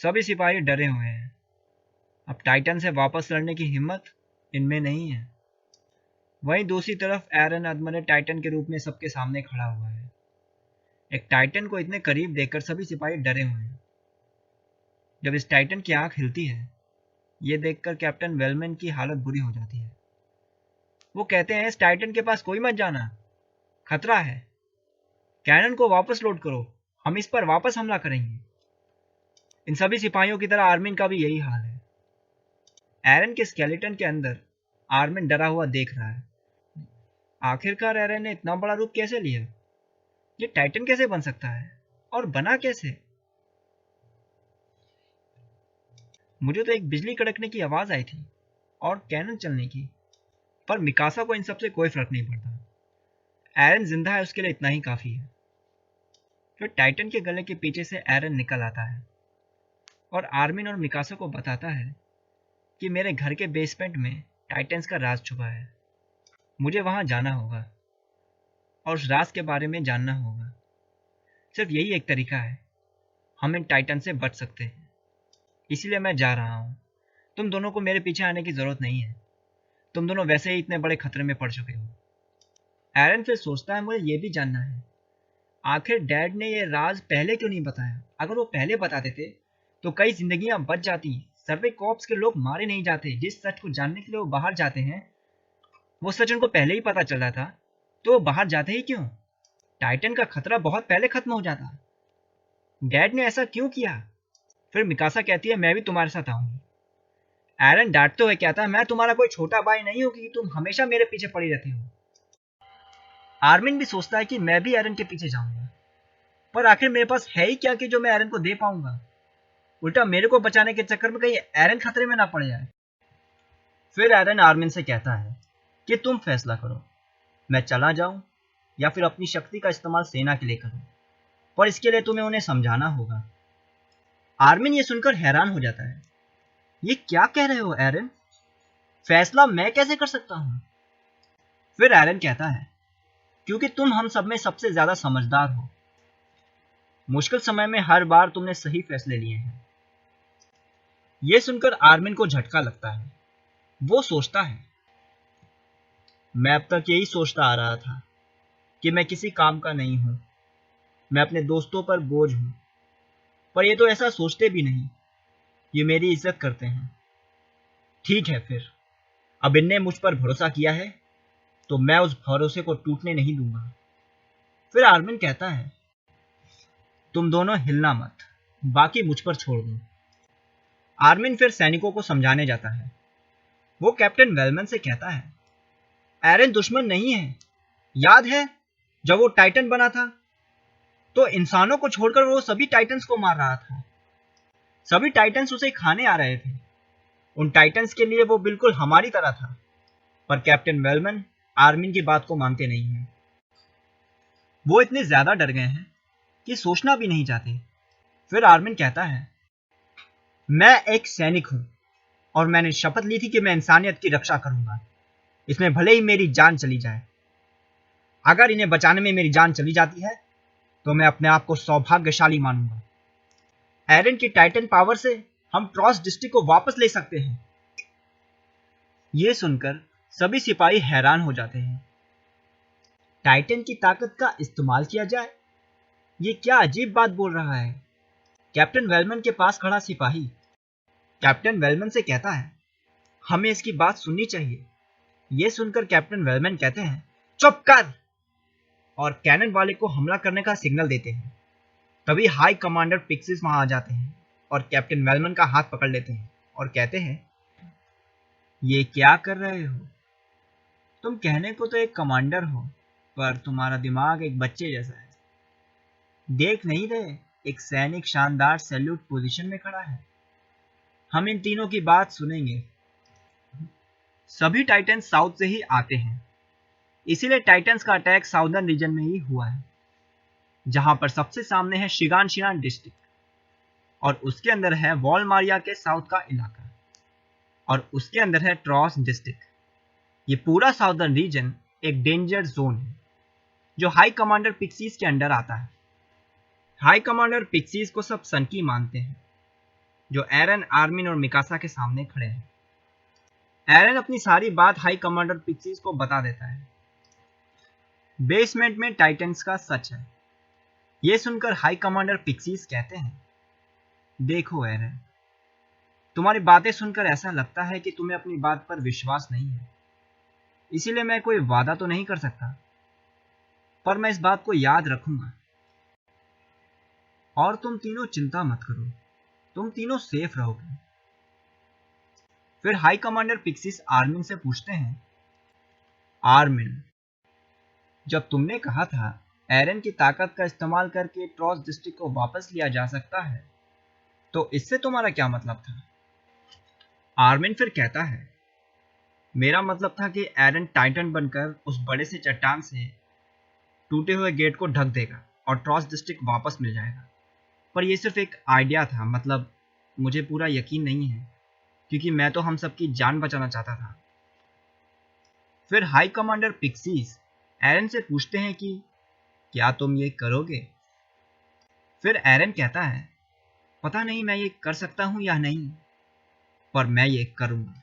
सभी सिपाही डरे हुए हैं। अब टाइटन से वापस लड़ने की हिम्मत इनमें नहीं है। वहीं दूसरी तरफ एरन अदमरे टाइटन के रूप में सबके सामने खड़ा हुआ है। एक टाइटन को इतने करीब देखकर सभी सिपाही डरे हुए हैं। जब इस टाइटन की आंख हिलती है, ये देखकर कैप्टन वेलमैन की हालत बुरी हो जाती है। वो कहते हैं, इस टाइटन के पास कोई मत जाना, खतरा है। कैनन को वापस लोड करो, हम इस पर वापस हमला करेंगे। इन सभी सिपाहियों की तरह आर्मिन का भी यही हाल है। एरन के स्केलेटन के अंदर आर्मिन डरा हुआ देख रहा है। आखिरकार एरन ने इतना बड़ा रूप कैसे लिया? ये टाइटन कैसे बन सकता है और बना कैसे? मुझे तो एक बिजली कड़कने की आवाज आई थी और कैनन चलने की, पर मिकासा को इन सबसे कोई फर्क नहीं पड़ता। एरन जिंदा है, उसके लिए इतना ही काफी है। फिर टाइटन के गले के पीछे से एरन निकल आता है और आर्मिन और मिकासा को बताता है कि मेरे घर के बेसमेंट में टाइटन्स का राज छुपा है। मुझे वहां जाना होगा और उस राज के बारे में जानना होगा। सिर्फ यही एक तरीका है, हम इन टाइटन से बच सकते हैं। इसीलिए मैं जा रहा हूं। तुम दोनों को मेरे पीछे आने की जरूरत नहीं है। तुम दोनों वैसे ही इतने बड़े खतरे में पड़ चुके हो। एरन फिर सोचता है, मुझे ये भी जानना है, आखिर डैड ने ये राज पहले क्यों नहीं बताया? अगर वो पहले बता देते तो कई जिंदगियां बच जाती। सर्वे कॉर्प्स के लोग मारे नहीं जाते। जिस सच को जानने के लिए वो बाहर जाते हैं, वो सच उनको पहले ही पता चल रहा था, तो वो बाहर जाते ही क्यों? टाइटन का खतरा बहुत पहले खत्म हो जाता। डैड ने ऐसा क्यों किया? फिर मिकासा कहती है, मैं भी तुम्हारे साथ आऊंगी। एरन डांटते हुए कहता है, मैं तुम्हारा कोई छोटा भाई नहीं हूं कि तुम हमेशा मेरे पीछे पड़ी रहती हो। आर्मिन भी सोचता है कि मैं भी एरन के पीछे जाऊंगा, पर आखिर मेरे पास है ही क्या कि जो मैं एरन को दे पाऊंगा? उल्टा मेरे को बचाने के चक्कर में कहीं एरन खतरे में ना पड़ जाए। फिर एरन आर्मिन से कहता है कि तुम फैसला करो, मैं चला जाऊं या फिर अपनी शक्ति का इस्तेमाल सेना के लिए करूं, पर इसके लिए तुम्हें उन्हें समझाना होगा। आर्मिन ये सुनकर हैरान हो जाता है। ये क्या कह रहे हो एरन? फैसला मैं कैसे कर सकता हूं? फिर एरन कहता है, क्योंकि तुम हम सब में सबसे ज्यादा समझदार हो। मुश्किल समय में हर बार तुमने सही फैसले लिए हैं। यह सुनकर आर्मिन को झटका लगता है। वो सोचता है, मैं अब तक यही सोचता आ रहा था कि मैं किसी काम का नहीं हूं, मैं अपने दोस्तों पर बोझ हूं, पर ये तो ऐसा सोचते भी नहीं। ये मेरी इज्जत करते हैं। ठीक है, फिर अब इनने मुझ पर भरोसा किया है तो मैं उस भरोसे को टूटने नहीं दूंगा। फिर आर्मिन कहता है, तुम दोनों हिलना मत, बाकी मुझ पर छोड़ दो। आर्मिन फिर सैनिकों को समझाने जाता है। वो कैप्टन वेलमैन से कहता है, एरन दुश्मन नहीं है। याद है जब वो टाइटन बना था तो इंसानों को छोड़कर वो सभी टाइटन्स को मार रहा था। सभी टाइटन्स उसे खाने आ रहे थे। उन टाइटन्स के लिए वो बिल्कुल हमारी तरह था। पर कैप्टन वेलमैन आर्मिन की बात को मानते नहीं हैं। वो इतने ज्यादा डर गए हैं कि सोचना भी नहीं चाहते। फिर आर्मिन कहता है, मैं एक सैनिक हूं और मैंने शपथ ली थी कि मैं इंसानियत की रक्षा करूंगा, इसमें भले ही मेरी जान चली जाए। अगर इन्हें बचाने में मेरी जान चली जाती है तो मैं अपने आप को सौभाग्यशाली मानूंगा। एरन की टाइटन पावर से हम ट्रॉस डिस्ट्रिक्ट को वापस ले सकते हैं। यह सुनकर सभी सिपाही हैरान हो जाते हैं। टाइटन की ताकत का इस्तेमाल किया जाए? ये क्या अजीब बात बोल रहा है? कैप्टन वेलमैन के पास खड़ा सिपाही कैप्टन वेलमैन से कहता है, हमें इसकी बात सुननी चाहिए। यह सुनकर कैप्टन वेलमैन कहते हैं, चुप कर, और कैनन वाले को हमला करने का सिग्नल देते हैं। तभी हाई कमांडर पिक्सिस वहां आ जाते हैं और कैप्टन वेलमैन का हाथ पकड़ लेते हैं और कहते हैं, ये क्या कर रहे हो? तुम कहने को तो एक कमांडर हो, पर तुम्हारा दिमाग एक बच्चे जैसा है। देख नहीं रहे, एक सैनिक शानदार सैल्यूट पोजीशन में खड़ा है। हम इन तीनों की बात सुनेंगे। सभी टाइटन्स साउथ से ही आते हैं, इसीलिए टाइटन्स का अटैक साउदर्न रीजन में ही हुआ है, जहां पर सबसे सामने है शिगानशिना डिस्ट्रिक्ट और उसके अंदर है वॉलमारिया के साउथ का इलाका और उसके अंदर है ट्रॉस डिस्ट्रिक्ट। ये पूरा साउदर्न रीजन एक डेंजर जोन है जो हाई कमांडर पिक्सीज के अंडर आता है। हाई कमांडर पिक्सीज को सब सनकी मानते हैं। जो एरन, आर्मिन और मिकासा के सामने खड़े हैं। एरन अपनी सारी बात हाई कमांडर पिक्सीज को बता देता है। बेसमेंट में टाइटन्स का सच है। ये सुनकर हाई कमांडर पिक्सीज कहते हैं, देखो एरन, तुम्हारी बातें सुनकर ऐसा लगता है कि तुम्हें अपनी बात पर विश्वास नहीं है। इसीलिए मैं कोई वादा तो नहीं कर सकता, पर मैं इस बात को याद रखूंगा। और तुम तीनों चिंता मत करो, तुम तीनों सेफ रहोगे। फिर हाई कमांडर पिक्सीज आर्मिन से पूछते हैं, आर्मिन, जब तुमने कहा था एरन की ताकत का इस्तेमाल करके ट्रॉस डिस्ट्रिक्ट को वापस लिया जा सकता है, तो इससे तुम्हारा क्या मतलब था? आर्मिन फिर कहता है, मेरा मतलब था कि एरन टाइटन बनकर उस बड़े से चट्टान से टूटे हुए गेट को ढक देगा और ट्रॉस डिस्ट्रिक्ट वापस मिल जाएगा। पर यह सिर्फ एक आइडिया था, मतलब मुझे पूरा यकीन नहीं है, क्योंकि मैं तो हम सबकी जान बचाना चाहता था। फिर हाई कमांडर पिक्सीज एरन से पूछते हैं कि क्या तुम ये करोगे? फिर एरन कहता है, पता नहीं मैं ये कर सकता हूं या नहीं, पर मैं ये करूंगा।